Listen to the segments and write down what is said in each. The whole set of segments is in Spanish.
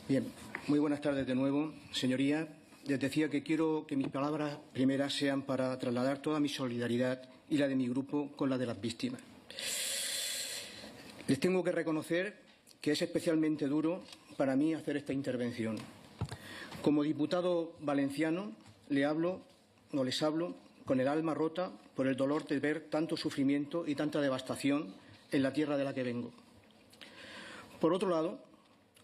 Bien, muy buenas tardes de nuevo, señorías. Les decía que quiero que mis palabras primeras sean para trasladar toda mi solidaridad y la de mi grupo con la de las víctimas. Les tengo que reconocer que es especialmente duro para mí hacer esta intervención. Como diputado valenciano les hablo con el alma rota por el dolor de ver tanto sufrimiento y tanta devastación en la tierra de la que vengo. Por otro lado,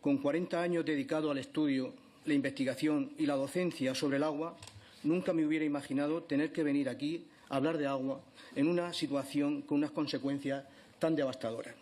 con 40 años dedicado al estudio, la investigación y la docencia sobre el agua, nunca me hubiera imaginado tener que venir aquí a hablar de agua en una situación con unas consecuencias tan devastadoras.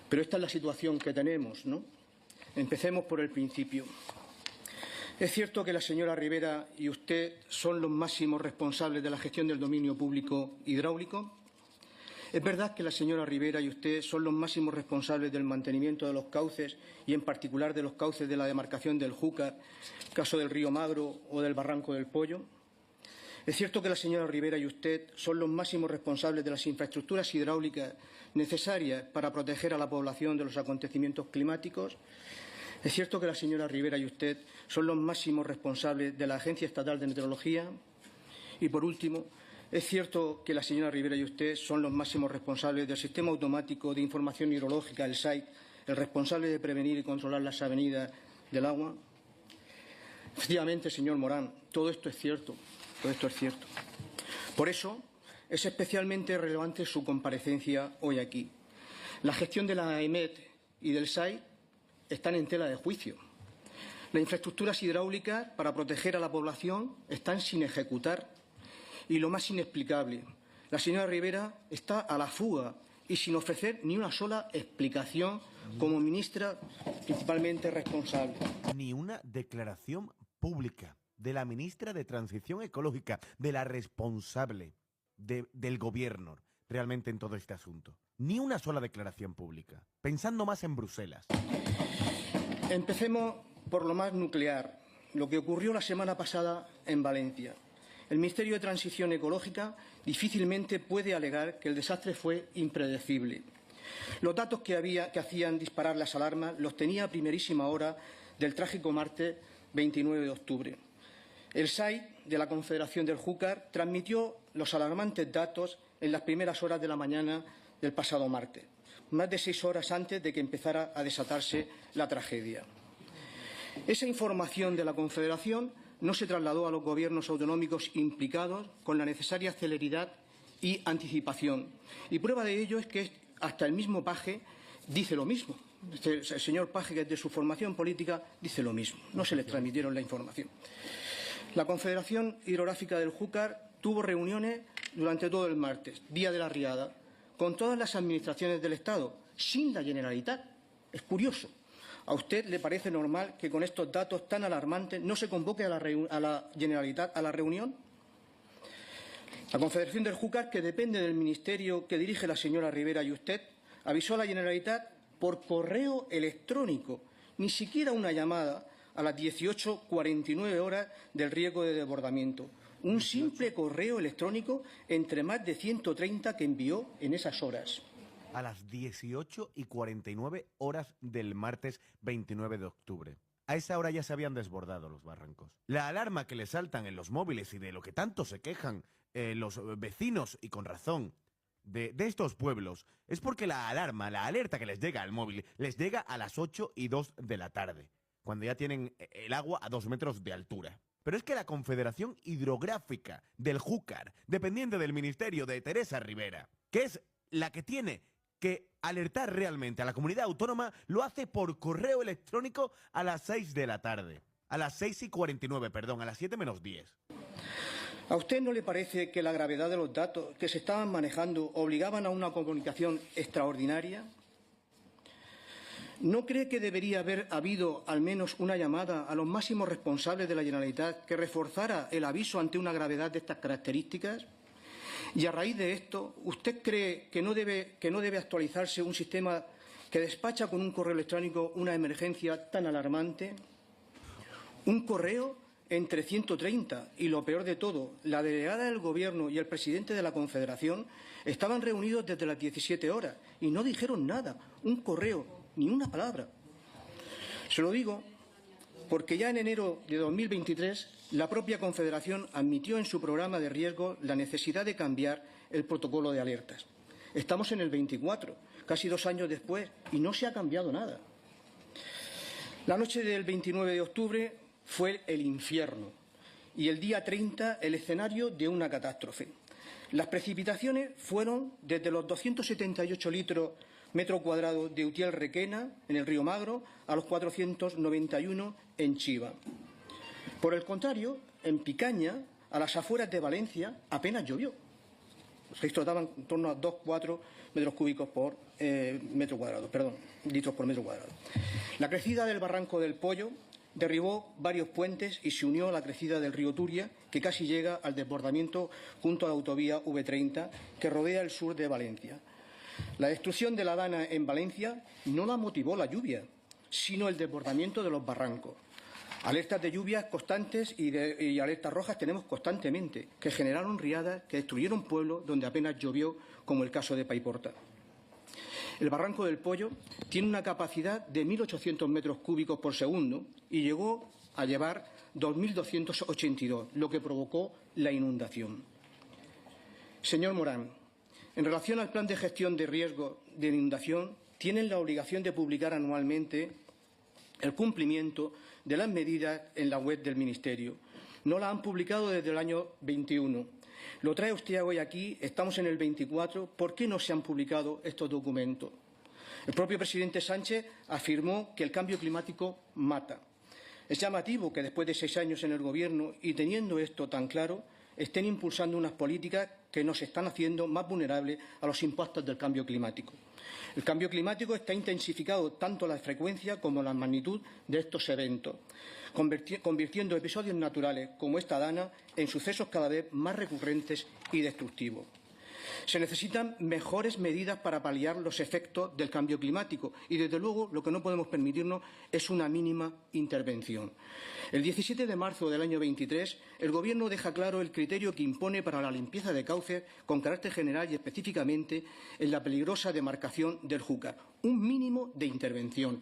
Pero esta es la situación que tenemos, ¿no? Empecemos por el principio. Es cierto que la señora Ribera y usted son los máximos responsables de la gestión del dominio público hidráulico. Es verdad que la señora Ribera y usted son los máximos responsables del mantenimiento de los cauces y, en particular, de los cauces de la demarcación del Júcar, caso del río Magro o del barranco del Pollo. Es cierto que la señora Ribera y usted son los máximos responsables de las infraestructuras hidráulicas necesarias para proteger a la población de los acontecimientos climáticos. Es cierto que la señora Ribera y usted son los máximos responsables de la Agencia Estatal de Meteorología. Y, por último, es cierto que la señora Ribera y usted son los máximos responsables del Sistema Automático de Información Hidrológica, el SAI, el responsable de prevenir y controlar las avenidas del agua. Efectivamente, señor Morán, todo esto es cierto. Todo esto es cierto. Por eso es especialmente relevante su comparecencia hoy aquí. La gestión de la AEMET y del SAI están en tela de juicio. Las infraestructuras hidráulicas para proteger a la población están sin ejecutar. Y lo más inexplicable, la señora Ribera está a la fuga y sin ofrecer ni una sola explicación como ministra principalmente responsable. Ni una declaración pública de la ministra de Transición Ecológica, de la responsable del gobierno realmente en todo este asunto. Ni una sola declaración pública, pensando más en Bruselas. Empecemos por lo más nuclear, lo que ocurrió la semana pasada en Valencia. El Ministerio de Transición Ecológica difícilmente puede alegar que el desastre fue impredecible. Los datos que hacían disparar las alarmas los tenía a primerísima hora del trágico martes 29 de octubre. El SAI de la Confederación del Júcar transmitió los alarmantes datos en las primeras horas de la mañana del pasado martes, más de 6 horas antes de que empezara a desatarse la tragedia. Esa información de la Confederación no se trasladó a los gobiernos autonómicos implicados con la necesaria celeridad y anticipación. Y prueba de ello es que hasta el mismo Paje dice lo mismo. El señor Paje, que es de su formación política, dice lo mismo. No se les transmitieron la información. La Confederación Hidrográfica del Júcar tuvo reuniones durante todo el martes, día de la Riada, con todas las administraciones del Estado, sin la Generalitat. Es curioso. ¿A usted le parece normal que con estos datos tan alarmantes no se convoque a la Generalitat a la reunión? La Confederación del Júcar, que depende del ministerio que dirige la señora Ribera y usted, avisó a la Generalitat por correo electrónico, ni siquiera una llamada a las 18:49 horas del riesgo de desbordamiento. Un simple correo electrónico entre más de 130 que envió en esas horas. A las 18:49 horas del martes 29 de octubre. A esa hora ya se habían desbordado los barrancos. La alarma que le saltan en los móviles y de lo que tanto se quejan los vecinos, y con razón, de estos pueblos, es porque la alerta que les llega al móvil, les llega a las 8:02 de la tarde, cuando ya tienen el agua a 2 metros de altura. Pero es que la Confederación Hidrográfica del Júcar, dependiente del ministerio de Teresa Ribera, que es la que tiene que alertar realmente a la comunidad autónoma, lo hace por correo electrónico a las 6 de la tarde. A las 6:49, perdón, a las 7 menos 10. ¿A usted no le parece que la gravedad de los datos que se estaban manejando obligaban a una comunicación extraordinaria? ¿No cree que debería haber habido al menos una llamada a los máximos responsables de la Generalitat que reforzara el aviso ante una gravedad de estas características? Y a raíz de esto, ¿usted cree que no debe actualizarse un sistema que despacha con un correo electrónico una emergencia tan alarmante? Un correo entre 130 y, lo peor de todo, la delegada del Gobierno y el presidente de la Confederación estaban reunidos desde las 17 horas y no dijeron nada. un correo, ni una palabra. Se lo digo porque ya en enero de 2023 la propia Confederación admitió en su programa de riesgo la necesidad de cambiar el protocolo de alertas. Estamos en el 24, casi 2 años después, y no se ha cambiado nada. La noche del 29 de octubre fue el infierno y el día 30 el escenario de una catástrofe. Las precipitaciones fueron desde los 278 litros metro cuadrado de Utiel-Requena, en el río Magro, a los 491 en Chiva. Por el contrario, en Picaña, a las afueras de Valencia, apenas llovió. Los registros daban en torno a 2,4 metros cúbicos por metro cuadrado, litros por metro cuadrado. La crecida del barranco del Pollo derribó varios puentes y se unió a la crecida del río Turia, que casi llega al desbordamiento junto a la autovía V30 que rodea el sur de Valencia. La destrucción de la Dana en Valencia no la motivó la lluvia, sino el desbordamiento de los barrancos. Alertas de lluvias constantes y alertas rojas tenemos constantemente, que generaron riadas, que destruyeron pueblos donde apenas llovió, como el caso de Paiporta. El barranco del Pollo tiene una capacidad de 1.800 metros cúbicos por segundo y llegó a llevar 2.282, lo que provocó la inundación. Señor Morán, en relación al plan de gestión de riesgo de inundación, tienen la obligación de publicar anualmente el cumplimiento de las medidas en la web del Ministerio. No la han publicado desde el año 21. Lo trae usted hoy aquí, estamos en el 24. ¿Por qué no se han publicado estos documentos? El propio presidente Sánchez afirmó que el cambio climático mata. Es llamativo que después de 6 años en el Gobierno y teniendo esto tan claro, estén impulsando unas políticas que nos están haciendo más vulnerables a los impactos del cambio climático. El cambio climático está intensificando tanto la frecuencia como la magnitud de estos eventos, convirtiendo episodios naturales como esta Dana en sucesos cada vez más recurrentes y destructivos. Se necesitan mejores medidas para paliar los efectos del cambio climático y, desde luego, lo que no podemos permitirnos es una mínima intervención. El 17 de marzo del año 23, el Gobierno deja claro el criterio que impone para la limpieza de cauces con carácter general y específicamente en la peligrosa demarcación del Júcar. Un mínimo de intervención.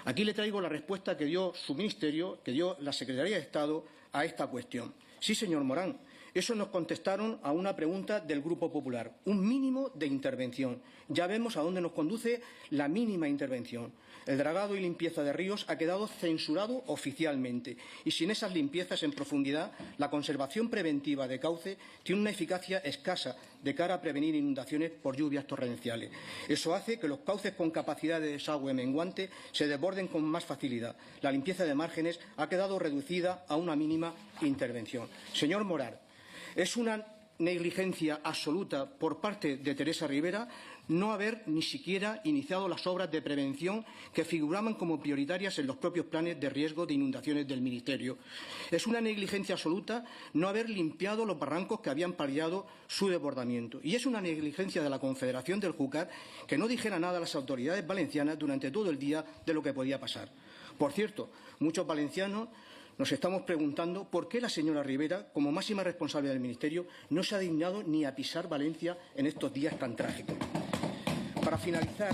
Aquí le traigo la respuesta que dio su Ministerio, que dio la Secretaría de Estado a esta cuestión. Sí, señor Morán. Eso nos contestaron a una pregunta del Grupo Popular. Un mínimo de intervención. Ya vemos a dónde nos conduce la mínima intervención. El dragado y limpieza de ríos ha quedado censurado oficialmente y sin esas limpiezas en profundidad, la conservación preventiva de cauce tiene una eficacia escasa de cara a prevenir inundaciones por lluvias torrenciales. Eso hace que los cauces con capacidad de desagüe menguante se desborden con más facilidad. La limpieza de márgenes ha quedado reducida a una mínima intervención. Señor Morar, es una negligencia absoluta por parte de Teresa Rivera no haber ni siquiera iniciado las obras de prevención que figuraban como prioritarias en los propios planes de riesgo de inundaciones del Ministerio. Es una negligencia absoluta no haber limpiado los barrancos que habían paliado su desbordamiento. Y es una negligencia de la Confederación del Júcar que no dijera nada a las autoridades valencianas durante todo el día de lo que podía pasar. Por cierto, muchos valencianos nos estamos preguntando por qué la señora Rivera, como máxima responsable del Ministerio, no se ha dignado ni a pisar Valencia en estos días tan trágicos. Para finalizar,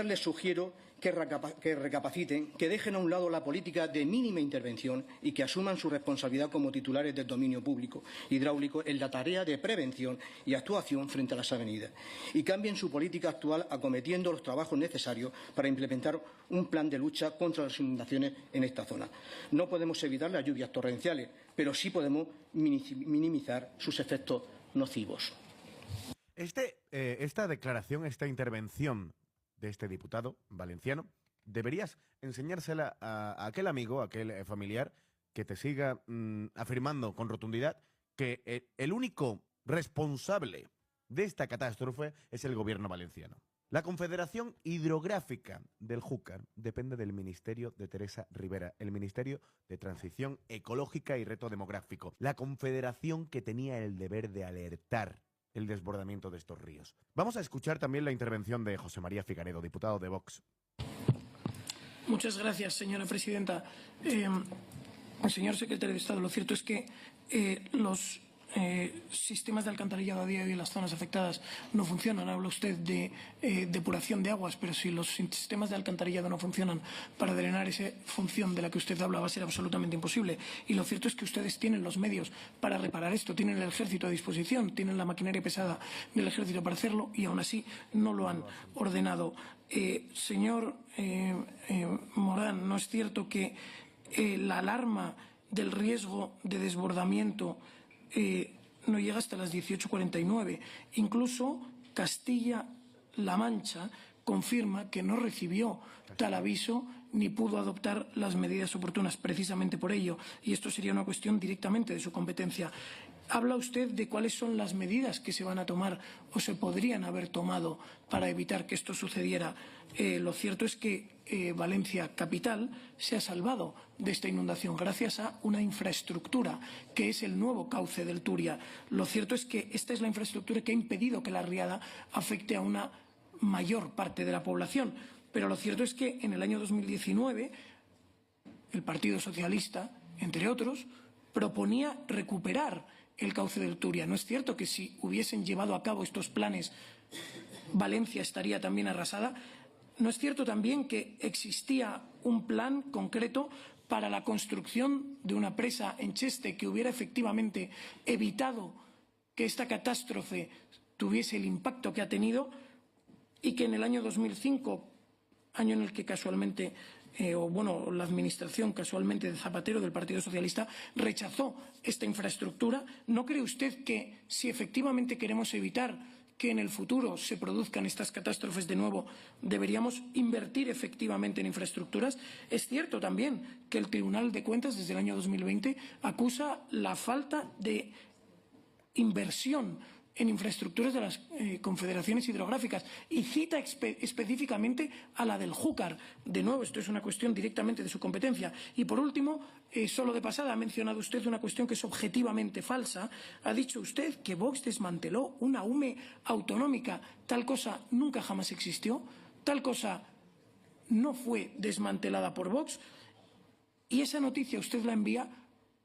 les sugiero que recapaciten, que dejen a un lado la política de mínima intervención y que asuman su responsabilidad como titulares del dominio público hidráulico en la tarea de prevención y actuación frente a las avenidas y cambien su política actual acometiendo los trabajos necesarios para implementar un plan de lucha contra las inundaciones en esta zona. No podemos evitar las lluvias torrenciales, pero sí podemos minimizar sus efectos nocivos. Esta declaración, esta intervención de este diputado valenciano, deberías enseñársela a aquel amigo, a aquel familiar que te siga afirmando con rotundidad que el único responsable de esta catástrofe es el gobierno valenciano. La Confederación Hidrográfica del Júcar depende del Ministerio de Teresa Rivera, el Ministerio de Transición Ecológica y Reto Demográfico, la confederación que tenía el deber de alertar el desbordamiento de estos ríos. Vamos a escuchar también la intervención de José María Figaredo, diputado de Vox. Muchas gracias, señora presidenta. Señor secretario de Estado, lo cierto es que los sistemas de alcantarillado a día de hoy en las zonas afectadas no funcionan. Habla usted de depuración de aguas, pero si los sistemas de alcantarillado no funcionan para drenar esa función de la que usted habla, va a ser absolutamente imposible. Y lo cierto es que ustedes tienen los medios para reparar esto, tienen el ejército a disposición, tienen la maquinaria pesada del ejército para hacerlo y aún así no lo han ordenado. Señor Morán, ¿no es cierto que la alarma del riesgo de desbordamiento no llega hasta las 18:49? Incluso Castilla-La Mancha confirma que no recibió tal aviso ni pudo adoptar las medidas oportunas precisamente por ello. Y esto sería una cuestión directamente de su competencia. Habla usted de cuáles son las medidas que se van a tomar o se podrían haber tomado para evitar que esto sucediera. Lo cierto es que Valencia capital se ha salvado de esta inundación gracias a una infraestructura que es el nuevo cauce del Turia. Lo cierto es que esta es la infraestructura que ha impedido que la riada afecte a una mayor parte de la población. Pero lo cierto es que en el año 2019 el Partido Socialista, entre otros, proponía recuperar el cauce del Turia. ¿No es cierto que si hubiesen llevado a cabo estos planes, Valencia estaría también arrasada? ¿No es cierto también que existía un plan concreto para la construcción de una presa en Cheste que hubiera efectivamente evitado que esta catástrofe tuviese el impacto que ha tenido y que en el año 2005, año en el que casualmente la administración casualmente de Zapatero del Partido Socialista rechazó esta infraestructura? ¿No cree usted que si efectivamente queremos evitar que en el futuro se produzcan estas catástrofes de nuevo, deberíamos invertir efectivamente en infraestructuras? Es cierto también que el Tribunal de Cuentas desde el año 2020 acusa la falta de inversión en infraestructuras de las confederaciones hidrográficas y cita específicamente a la del Júcar. De nuevo, esto es una cuestión directamente de su competencia. Y por último, solo de pasada, ha mencionado usted una cuestión que es objetivamente falsa. Ha dicho usted que Vox desmanteló una UME autonómica. Tal cosa nunca jamás existió. Tal cosa no fue desmantelada por Vox. Y esa noticia usted la envía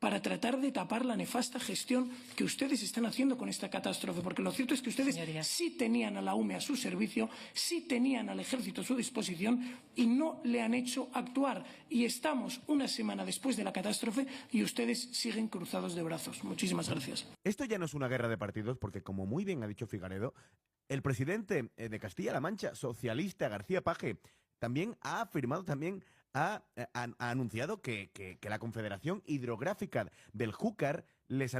para tratar de tapar la nefasta gestión que ustedes están haciendo con esta catástrofe, porque lo cierto es que ustedes sí tenían a la UME a su servicio, sí tenían al ejército a su disposición y no le han hecho actuar. Y estamos una semana después de la catástrofe y ustedes siguen cruzados de brazos. Muchísimas gracias. Esto ya no es una guerra de partidos porque, como muy bien ha dicho Figaredo, el presidente de Castilla-La Mancha, socialista, García Paje, también ha afirmado, ha anunciado que la Confederación Hidrográfica del Júcar les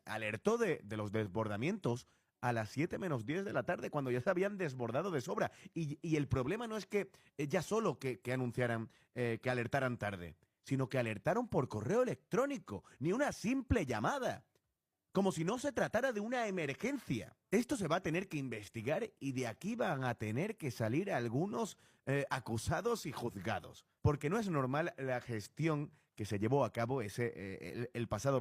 alertó de los desbordamientos a las 7 menos 10 de la tarde, cuando ya se habían desbordado de sobra. Y el problema no es que ya solo que anunciaran, que alertaran tarde, sino que alertaron por correo electrónico, ni una simple llamada. Como si no se tratara de una emergencia. Esto se va a tener que investigar y de aquí van a tener que salir algunos acusados y juzgados. Porque no es normal la gestión que se llevó a cabo el pasado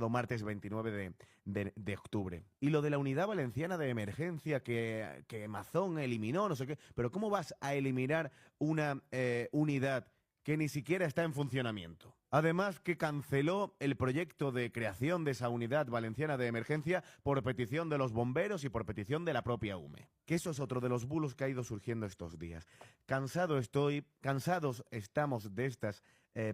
martes 29 de octubre. Y lo de la Unidad Valenciana de Emergencia que Mazón eliminó, no sé qué. Pero ¿cómo vas a eliminar una unidad que ni siquiera está en funcionamiento? Además, que canceló el proyecto de creación de esa Unidad Valenciana de Emergencia por petición de los bomberos y por petición de la propia UME. Que eso es otro de los bulos que ha ido surgiendo estos días. Cansados estamos de estas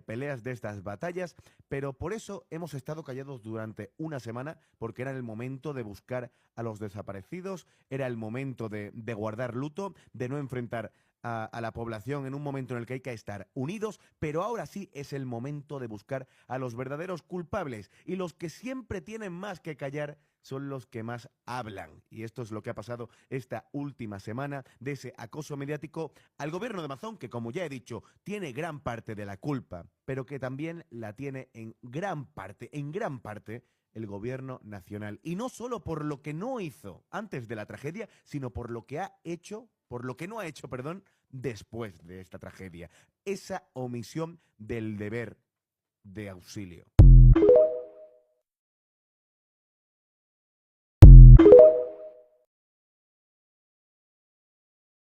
peleas, de estas batallas, pero por eso hemos estado callados durante una semana, porque era el momento de buscar a los desaparecidos, era el momento de guardar luto, de no enfrentar a la población en un momento en el que hay que estar unidos, pero ahora sí es el momento de buscar a los verdaderos culpables, y los que siempre tienen más que callar son los que más hablan. Y esto es lo que ha pasado esta última semana, de ese acoso mediático al gobierno de Mazón, que, como ya he dicho, tiene gran parte de la culpa, pero que también la tiene en gran parte, el gobierno nacional. Y no solo por lo que no hizo antes de la tragedia, sino por lo que no ha hecho, después de esta tragedia. Esa omisión del deber de auxilio.